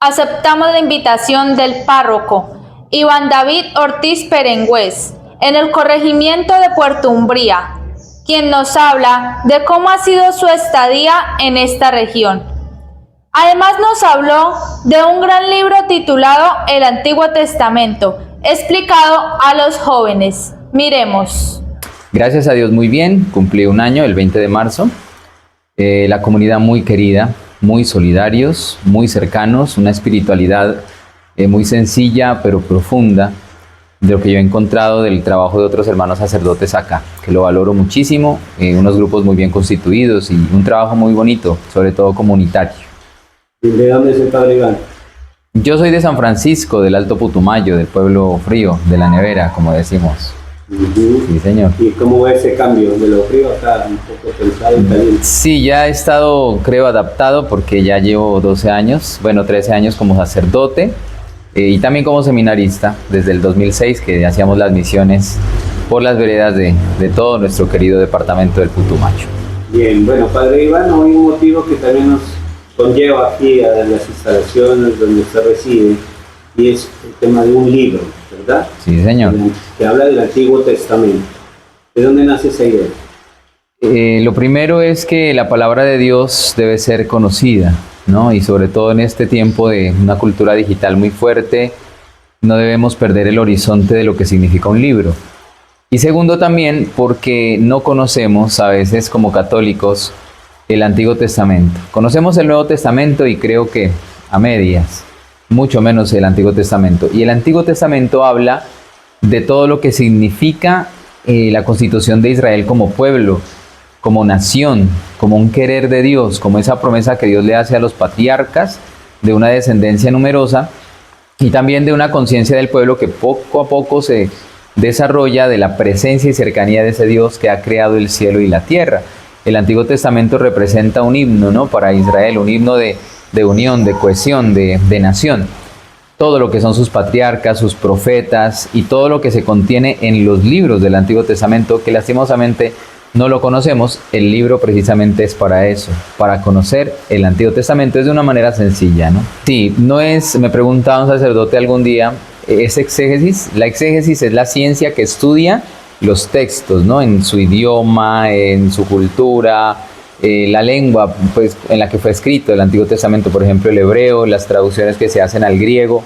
Aceptamos la invitación del párroco Iván David Ortiz Perengüez, en el corregimiento de Puerto Umbría, quien nos habla de cómo ha sido su estadía en esta región. Además nos habló de un gran libro titulado El Antiguo Testamento, explicado a los jóvenes. Miremos. Gracias a Dios muy bien, cumplí un año el 20 de marzo. La comunidad muy querida, muy solidarios, muy cercanos, una espiritualidad muy sencilla pero profunda, de lo que yo he encontrado del trabajo de otros hermanos sacerdotes acá, que lo valoro muchísimo, unos grupos muy bien constituidos y un trabajo muy bonito, sobre todo comunitario. ¿Y de dónde es el Padre Iván? Yo soy de San Francisco, del Alto Putumayo, del pueblo frío, de la nevera, como decimos. Sí, señor. ¿Y cómo ve ese cambio de lo frío acá, un poco pensado y caliente? Sí, ya he estado, creo, adaptado porque ya llevo 12 años, bueno, 13 años como sacerdote y también como seminarista desde el 2006 que hacíamos las misiones por las veredas de todo nuestro querido departamento del Putumayo. Bien, bueno, Padre Iván, hoy un motivo que también nos conlleva aquí a las instalaciones donde usted reside y es el tema de un libro, ¿verdad? Sí, señor. Que habla del Antiguo Testamento. ¿De dónde nace esa idea? Lo primero es que la palabra de Dios debe ser conocida, ¿no? Y sobre todo en este tiempo de una cultura digital muy fuerte, no debemos perder el horizonte de lo que significa un libro. Y segundo también porque no conocemos a veces como católicos el Antiguo Testamento. Conocemos el Nuevo Testamento y creo que a medias, mucho menos el Antiguo Testamento. Y el Antiguo Testamento habla de todo lo que significa la constitución de Israel como pueblo, como nación, como un querer de Dios, como esa promesa que Dios le hace a los patriarcas de una descendencia numerosa y también de una conciencia del pueblo que poco a poco se desarrolla de la presencia y cercanía de ese Dios que ha creado el cielo y la tierra. El Antiguo Testamento representa un himno, ¿no?, para Israel, un himno de unión, de cohesión, de nación. Todo lo que son sus patriarcas, sus profetas y todo lo que se contiene en los libros del Antiguo Testamento, que lastimosamente no lo conocemos, el libro precisamente es para eso, para conocer el Antiguo Testamento es de una manera sencilla, ¿no? Sí, no es, me preguntaba un sacerdote algún día, ¿es exégesis? La exégesis es la ciencia que estudia los textos, ¿no?, en su idioma, en su cultura, la lengua pues, en la que fue escrito el Antiguo Testamento, por ejemplo el hebreo, las traducciones que se hacen al griego,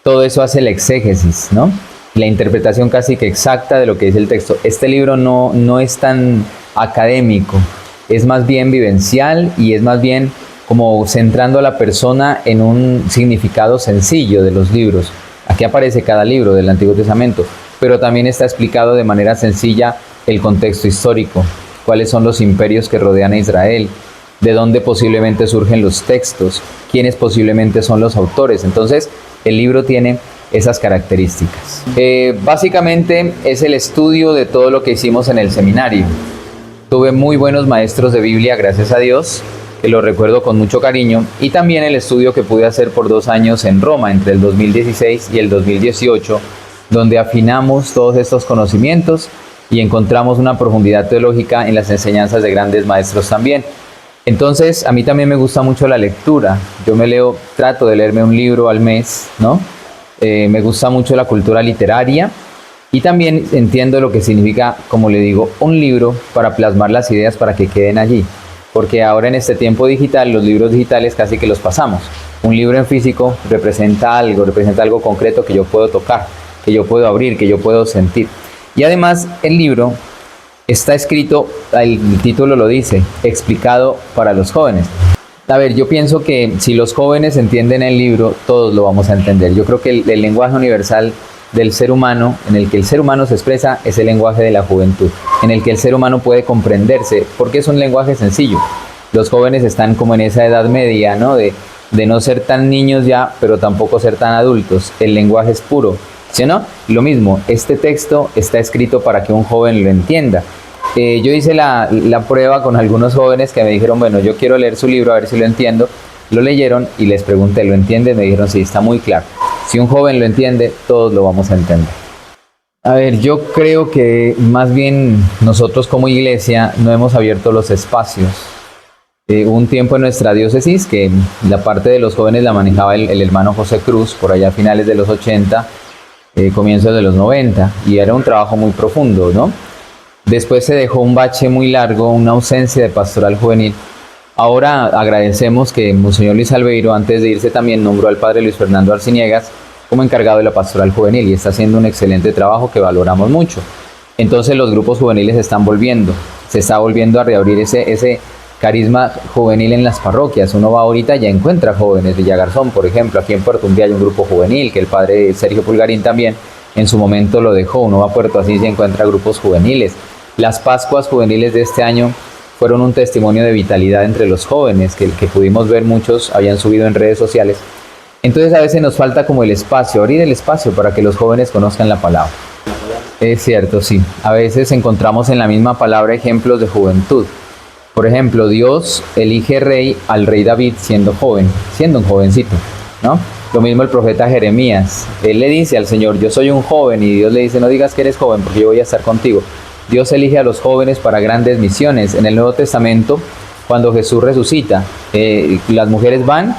todo eso hace la exégesis, ¿no?, la interpretación casi que exacta de lo que dice el texto. Este libro no es tan académico, es más bien vivencial y es más bien como centrando a la persona en un significado sencillo de los libros. Aquí aparece cada libro del Antiguo Testamento, pero también está explicado de manera sencilla el contexto histórico, cuáles son los imperios que rodean a Israel, de dónde posiblemente surgen los textos, quiénes posiblemente son los autores. Entonces, el libro tiene esas características. Básicamente es el estudio de todo lo que hicimos en el seminario. Tuve muy buenos maestros de Biblia, gracias a Dios, que lo recuerdo con mucho cariño, y también el estudio que pude hacer por 2 años en Roma, entre el 2016 y el 2018, donde afinamos todos estos conocimientos y encontramos una profundidad teológica en las enseñanzas de grandes maestros también. Entonces, a mí también me gusta mucho la lectura. Yo trato de leerme un libro al mes, ¿no? Me gusta mucho la cultura literaria y también entiendo lo que significa, como le digo, un libro para plasmar las ideas para que queden allí. Porque ahora en este tiempo digital, los libros digitales casi que los pasamos. Un libro en físico representa algo concreto que yo puedo tocar, que yo puedo abrir, que yo puedo sentir. Y además el libro está escrito, el título lo dice, explicado para los jóvenes. A ver, yo pienso que si los jóvenes entienden el libro, todos lo vamos a entender. Yo creo que el lenguaje universal del ser humano, en el que el ser humano se expresa, es el lenguaje de la juventud, en el que el ser humano puede comprenderse, porque es un lenguaje sencillo. Los jóvenes están como en esa edad media, ¿no?, de no ser tan niños ya, pero tampoco ser tan adultos. El lenguaje es puro, ¿sí o no? Lo mismo, este texto está escrito para que un joven lo entienda. Yo hice la prueba con algunos jóvenes que me dijeron, bueno, yo quiero leer su libro a ver si lo entiendo. Lo leyeron y les pregunté, ¿lo entienden? Me dijeron, sí, está muy claro. Si un joven lo entiende, todos lo vamos a entender. A ver, yo creo que más bien nosotros como iglesia no hemos abierto los espacios Hubo un tiempo en nuestra diócesis que la parte de los jóvenes la manejaba el hermano José Cruz, por allá a finales de los 80, comienzos de los 90, y era un trabajo muy profundo, ¿no? Después se dejó un bache muy largo, una ausencia de pastoral juvenil. Ahora agradecemos que Monseñor Luis Albeiro, antes de irse, también nombró al padre Luis Fernando Arciniegas como encargado de la pastoral juvenil, y está haciendo un excelente trabajo que valoramos mucho. Entonces los grupos juveniles están volviendo, se está volviendo a reabrir ese carisma juvenil en las parroquias. Uno va ahorita y ya encuentra jóvenes. Villagarzón, por ejemplo, aquí en Puerto Umbría hay un grupo juvenil que el padre Sergio Pulgarín también en su momento lo dejó. Uno va a Puerto Asís y encuentra grupos juveniles. Las Pascuas juveniles de este año fueron un testimonio de vitalidad entre los jóvenes que pudimos ver. Muchos habían subido en redes sociales. Entonces a veces nos falta como el espacio, abrir el espacio para que los jóvenes conozcan la palabra. Es cierto, sí. A veces encontramos en la misma palabra ejemplos de juventud. Por ejemplo, Dios elige rey al rey David siendo joven, siendo un jovencito, ¿no? Lo mismo el profeta Jeremías. Él le dice al Señor, yo soy un joven, y Dios le dice, no digas que eres joven porque yo voy a estar contigo. Dios elige a los jóvenes para grandes misiones. En el Nuevo Testamento, cuando Jesús resucita, las mujeres van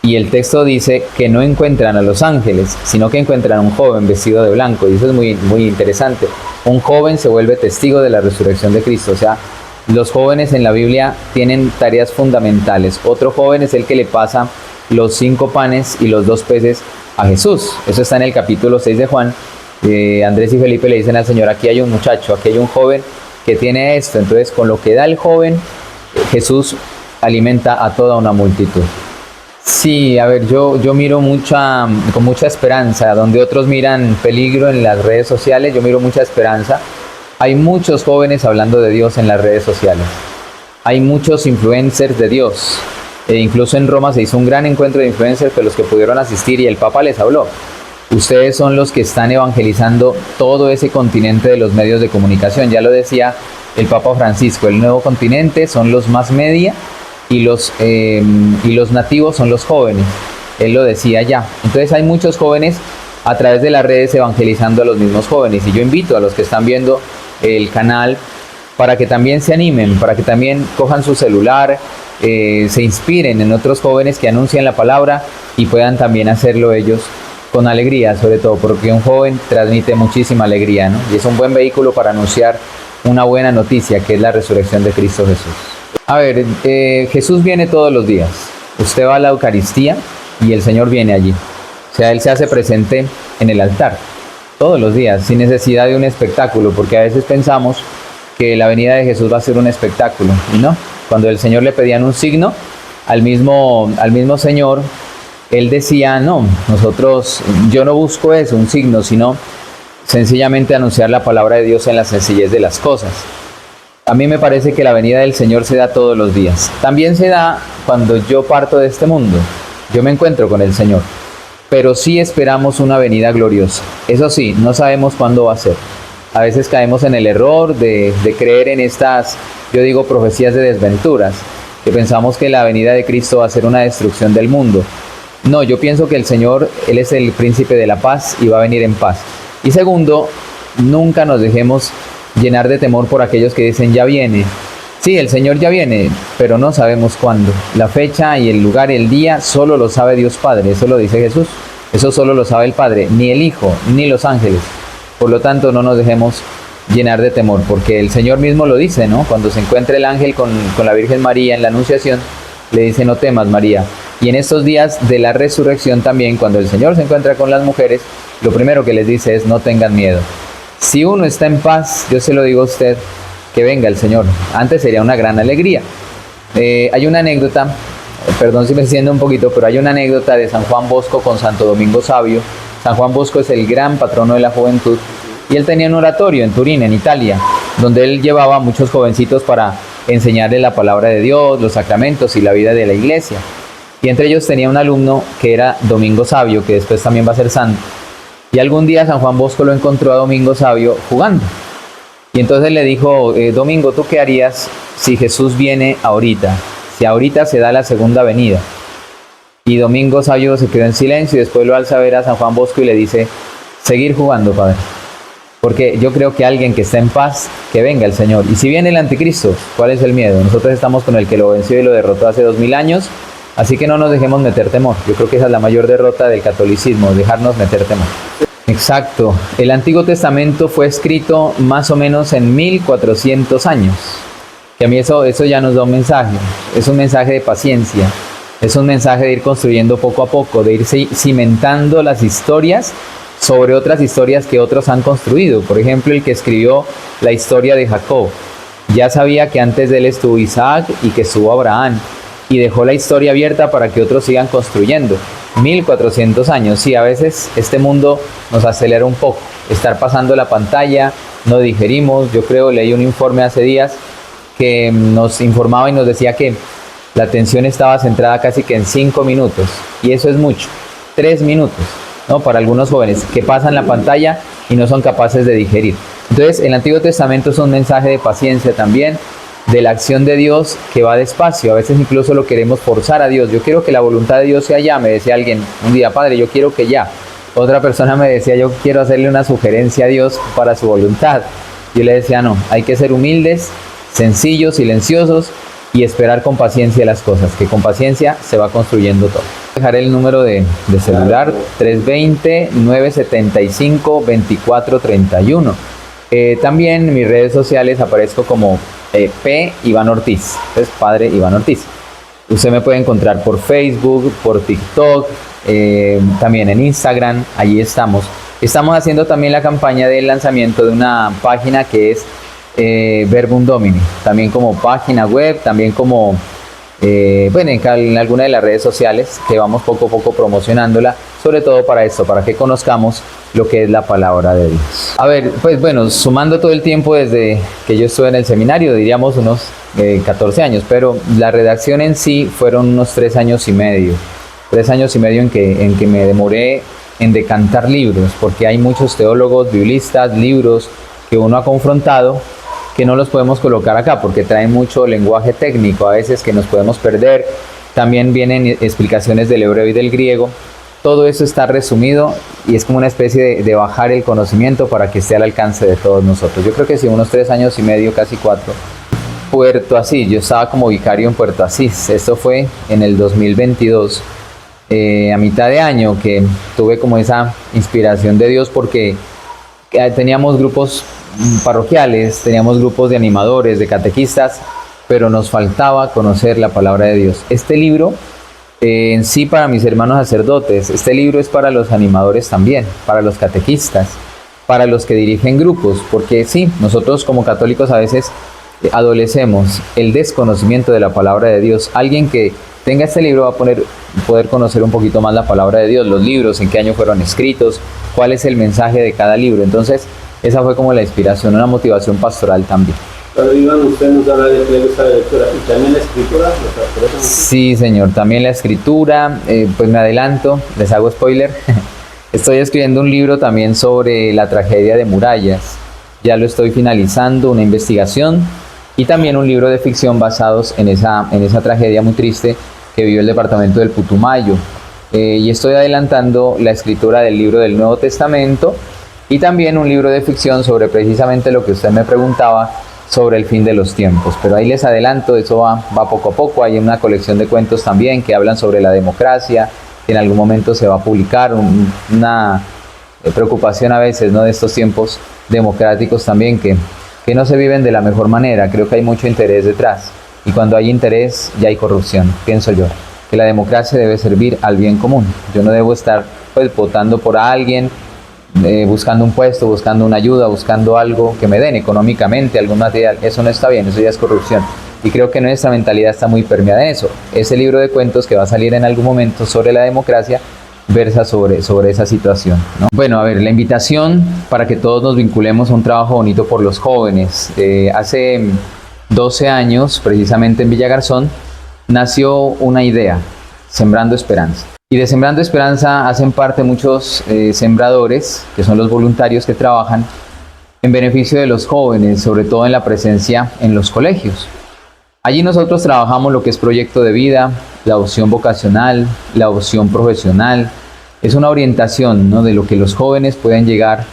y el texto dice que no encuentran a los ángeles, sino que encuentran a un joven vestido de blanco. Y eso es muy, muy interesante. Un joven se vuelve testigo de la resurrección de Cristo. O sea, los jóvenes en la Biblia tienen tareas fundamentales. Otro joven es el que le pasa los 5 panes y los 2 peces a Jesús. Eso está en el capítulo 6 de Juan. Andrés y Felipe le dicen al Señor, aquí hay un muchacho, aquí hay un joven que tiene esto. Entonces, con lo que da el joven, Jesús alimenta a toda una multitud. Sí, a ver, yo miro con mucha esperanza. Donde otros miran peligro en las redes sociales, yo miro mucha esperanza. Hay muchos jóvenes hablando de Dios en las redes sociales. Hay muchos influencers de Dios. Incluso en Roma se hizo un gran encuentro de influencers de los que pudieron asistir y el Papa les habló. Ustedes son los que están evangelizando todo ese continente de los medios de comunicación. Ya lo decía el Papa Francisco, el nuevo continente son los más media y los nativos son los jóvenes. Él lo decía ya. Entonces hay muchos jóvenes a través de las redes evangelizando a los mismos jóvenes. Y yo invito a los que están viendo el canal para que también se animen, para que también cojan su celular, se inspiren en otros jóvenes que anuncian la palabra y puedan también hacerlo ellos con alegría, sobre todo porque un joven transmite muchísima alegría, ¿no? Y es un buen vehículo para anunciar una buena noticia, que es la resurrección de Cristo Jesús. A ver, Jesús viene todos los días. Usted va a la Eucaristía y el Señor viene allí. O sea, Él se hace presente en el altar todos los días, sin necesidad de un espectáculo, porque a veces pensamos que la venida de Jesús va a ser un espectáculo, y no. Cuando el Señor le pedían un signo al mismo Señor, Él decía, no, yo no busco eso, un signo, sino sencillamente anunciar la palabra de Dios en la sencillez de las cosas. A mí me parece que la venida del Señor se da todos los días. También se da cuando yo parto de este mundo. Yo me encuentro con el Señor. Pero sí esperamos una venida gloriosa. Eso sí, no sabemos cuándo va a ser. A veces caemos en el error de creer en estas, yo digo, profecías de desventuras, que pensamos que la venida de Cristo va a ser una destrucción del mundo. No, yo pienso que el Señor, Él es el príncipe de la paz y va a venir en paz. Y segundo, nunca nos dejemos llenar de temor por aquellos que dicen ya viene. Sí, el Señor ya viene, pero no sabemos cuándo. La fecha y el lugar, el día, solo lo sabe Dios Padre. Eso lo dice Jesús. Eso solo lo sabe el Padre, ni el Hijo, ni los ángeles. Por lo tanto, no nos dejemos llenar de temor, porque el Señor mismo lo dice, ¿no? Cuando se encuentra el ángel con la Virgen María en la Anunciación, le dice, no temas, María. Y en estos días de la resurrección también, cuando el Señor se encuentra con las mujeres, lo primero que les dice es, no tengan miedo. Si uno está en paz, yo se lo digo a usted, que venga el Señor. Antes sería una gran alegría. Hay una anécdota, perdón si me extiendo un poquito, pero hay una anécdota de San Juan Bosco con Santo Domingo Savio. San Juan Bosco es el gran patrono de la juventud y él tenía un oratorio en Turín, en Italia, donde él llevaba a muchos jovencitos para enseñarles la palabra de Dios, los sacramentos y la vida de la iglesia. Y entre ellos tenía un alumno que era Domingo Savio, que después también va a ser santo. Y algún día San Juan Bosco lo encontró a Domingo Savio jugando. Y entonces le dijo, Domingo, ¿tú qué harías si Jesús viene ahorita? Si ahorita se da la segunda venida. Y Domingo Savio se quedó en silencio y después lo alza a ver a San Juan Bosco y le dice, seguir jugando, padre. Porque yo creo que alguien que está en paz, que venga el Señor. Y si viene el anticristo, ¿cuál es el miedo? Nosotros estamos con el que lo venció y lo derrotó hace 2000 años, así que no nos dejemos meter temor. Yo creo que esa es la mayor derrota del catolicismo, dejarnos meter temor. Exacto. El Antiguo Testamento fue escrito más o menos en 1400 años. Que a mí eso ya nos da un mensaje. Es un mensaje de paciencia. Es un mensaje de ir construyendo poco a poco, de ir cimentando las historias sobre otras historias que otros han construido. Por ejemplo, el que escribió la historia de Jacob ya sabía que antes de él estuvo Isaac y que estuvo Abraham, y dejó la historia abierta para que otros sigan construyendo. 1400 años. Sí, a veces este mundo nos acelera un poco. Estar pasando la pantalla, no digerimos. Yo creo, leí un informe hace días que nos informaba y nos decía que la atención estaba centrada casi que en 5 minutos, y eso es mucho. 3 minutos, ¿no? Para algunos jóvenes que pasan la pantalla y no son capaces de digerir. Entonces, el Antiguo Testamento es un mensaje de paciencia también, de la acción de Dios que va despacio. A veces incluso lo queremos forzar a Dios. Yo quiero que la voluntad de Dios sea ya, me decía alguien un día, padre, yo quiero que ya. Otra persona me decía, yo quiero hacerle una sugerencia a Dios para su voluntad. Yo le decía, no, hay que ser humildes, sencillos, silenciosos y esperar con paciencia las cosas, que con paciencia se va construyendo todo. Dejaré el número de celular, 320-975-2431. También en mis redes sociales aparezco como P. Iván Ortiz, es Padre Iván Ortiz. Usted me puede encontrar por Facebook, por TikTok, también en Instagram, allí estamos. Estamos haciendo también la campaña del lanzamiento de una página que es Verbum Domini, también como página web, también como en alguna de las redes sociales, que vamos poco a poco promocionándola, sobre todo para esto, para que conozcamos lo que es la palabra de Dios. A ver, pues bueno, sumando todo el tiempo desde que yo estuve en el seminario, diríamos unos 14 años, pero la redacción en sí fueron unos 3 años y medio. 3 años y medio en que me demoré en decantar libros, porque hay muchos teólogos, biblistas, libros que uno ha confrontado, que no los podemos colocar acá porque traen mucho lenguaje técnico a veces que nos podemos perder. También vienen explicaciones del hebreo y del griego. Todo eso está resumido y es como una especie de bajar el conocimiento para que esté al alcance de todos nosotros. Yo creo que sí, unos 3 años y medio, casi 4. Puerto Asís, yo estaba como vicario en Puerto Asís. Esto fue en el 2022, a mitad de año, que tuve como esa inspiración de Dios porque teníamos grupos parroquiales, teníamos grupos de animadores, de catequistas, pero nos faltaba conocer la palabra de Dios. Este libro en sí, para mis hermanos sacerdotes, este libro es para los animadores también, para los catequistas, para los que dirigen grupos, porque sí, nosotros como católicos a veces adolecemos el desconocimiento de la palabra de Dios. Alguien que tenga este libro va a poder conocer un poquito más la palabra de Dios, los libros, en qué año fueron escritos, cuál es el mensaje de cada libro. Entonces, esa fue como la inspiración, una motivación pastoral también. Pero Iván, usted nos habla de que le gusta la lectura y también la escritura. Sí, señor, también la escritura. Pues me adelanto, les hago spoiler. Estoy escribiendo un libro también sobre la tragedia de Murallas. Ya lo estoy finalizando, una investigación y también un libro de ficción basados en esa tragedia muy triste que vivió el departamento del Putumayo. Y estoy adelantando la escritura del libro del Nuevo Testamento y también un libro de ficción sobre precisamente lo que usted me preguntaba, sobre el fin de los tiempos. Pero ahí les adelanto, eso va poco a poco. Hay una colección de cuentos también que hablan sobre la democracia, que en algún momento se va a publicar, una preocupación a veces, ¿no?, de estos tiempos democráticos también, que no se viven de la mejor manera. Creo que hay mucho interés detrás, y cuando hay interés ya hay corrupción, pienso yo, que la democracia debe servir al bien común. Yo no debo estar pues votando por alguien, buscando un puesto, buscando una ayuda, buscando algo que me den económicamente, algún material. Eso no está bien, eso ya es corrupción. Y creo que nuestra mentalidad está muy permeada en eso. Ese libro de cuentos que va a salir en algún momento sobre la democracia versa sobre esa situación, ¿no? Bueno, a ver, la invitación para que todos nos vinculemos a un trabajo bonito por los jóvenes. Hace 12 años, precisamente en Villagarzón, nació una idea, Sembrando Esperanza. Y de Sembrando Esperanza hacen parte muchos sembradores, que son los voluntarios que trabajan en beneficio de los jóvenes, sobre todo en la presencia en los colegios. Allí nosotros trabajamos lo que es proyecto de vida, la opción vocacional, la opción profesional. Es una orientación, ¿no?, de lo que los jóvenes pueden llegar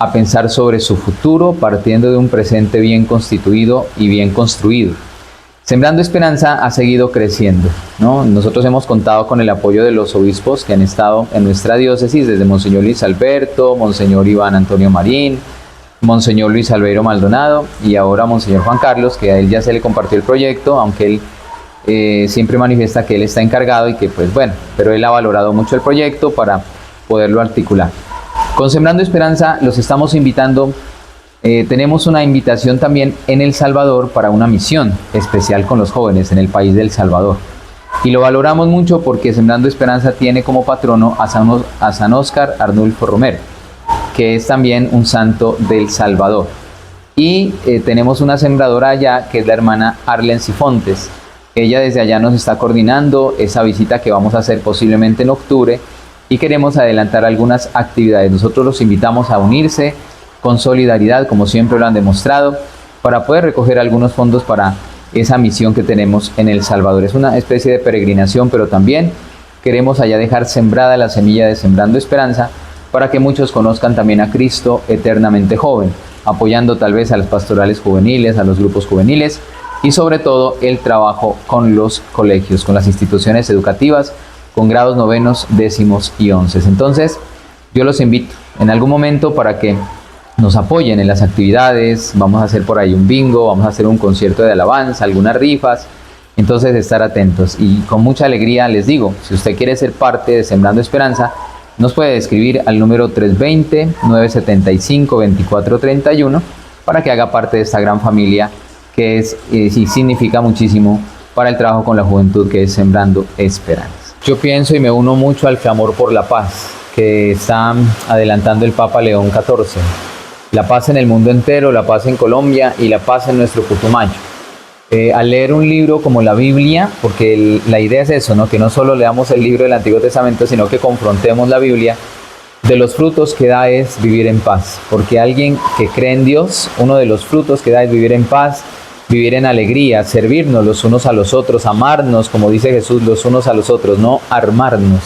a pensar sobre su futuro partiendo de un presente bien constituido y bien construido. Sembrando Esperanza ha seguido creciendo, ¿no? Nosotros hemos contado con el apoyo de los obispos que han estado en nuestra diócesis, desde Monseñor Luis Alberto, Monseñor Iván Antonio Marín, Monseñor Luis Albeiro Maldonado y ahora Monseñor Juan Carlos, que a él ya se le compartió el proyecto, aunque él siempre manifiesta que él está encargado y que pues bueno, pero él ha valorado mucho el proyecto para poderlo articular. Con Sembrando Esperanza los estamos invitando. Tenemos una invitación también en El Salvador para una misión especial con los jóvenes en el país del Salvador. Y lo valoramos mucho porque Sembrando Esperanza tiene como patrono a San Óscar Arnulfo Romero, que es también un santo del Salvador. Y tenemos una sembradora allá que es la hermana Arlen Sifontes. Ella desde allá nos está coordinando esa visita que vamos a hacer posiblemente en octubre y queremos adelantar algunas actividades. Nosotros los invitamos a unirse con solidaridad, como siempre lo han demostrado, para poder recoger algunos fondos para esa misión que tenemos en El Salvador. Es una especie de peregrinación, pero también queremos allá dejar sembrada la semilla de Sembrando Esperanza para que muchos conozcan también a Cristo eternamente joven, apoyando tal vez a las pastorales juveniles, a los grupos juveniles y sobre todo el trabajo con los colegios, con las instituciones educativas, con grados novenos, décimos y onces. Entonces, yo los invito en algún momento para que nos apoyen en las actividades. Vamos a hacer por ahí un bingo, vamos a hacer un concierto de alabanza, algunas rifas, entonces estar atentos y con mucha alegría les digo, si usted quiere ser parte de Sembrando Esperanza, nos puede escribir al número 320-975-2431 para que haga parte de esta gran familia que es y significa muchísimo para el trabajo con la juventud, que es Sembrando Esperanza. Yo pienso y me uno mucho al clamor por la paz que está adelantando el Papa León XIV. La paz en el mundo entero, la paz en Colombia y la paz en nuestro Putumayo. Al leer un libro como la Biblia, porque la idea es eso, ¿no? Que no solo leamos el libro del Antiguo Testamento, sino que confrontemos la Biblia, de los frutos que da es vivir en paz. Porque alguien que cree en Dios, uno de los frutos que da es vivir en paz, vivir en alegría, servirnos los unos a los otros, amarnos, como dice Jesús, los unos a los otros, no armarnos.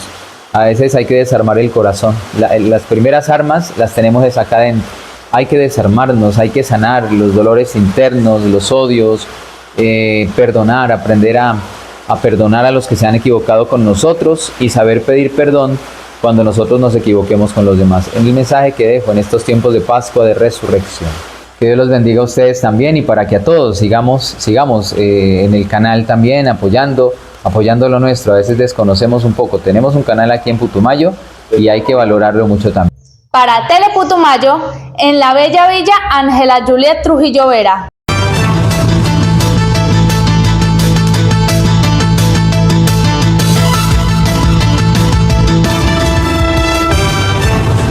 A veces hay que desarmar el corazón. Las primeras armas las tenemos acá adentro. Hay que desarmarnos, hay que sanar los dolores internos, los odios, perdonar, aprender a perdonar a los que se han equivocado con nosotros y saber pedir perdón cuando nosotros nos equivoquemos con los demás. Es el mensaje que dejo en estos tiempos de Pascua, de Resurrección. Que Dios los bendiga a ustedes también y para que a todos sigamos en el canal también apoyando lo nuestro. A veces desconocemos un poco. Tenemos un canal aquí en Putumayo y hay que valorarlo mucho también. Para Tele Putumayo, en la bella villa Ángela Juliet Trujillo Vera.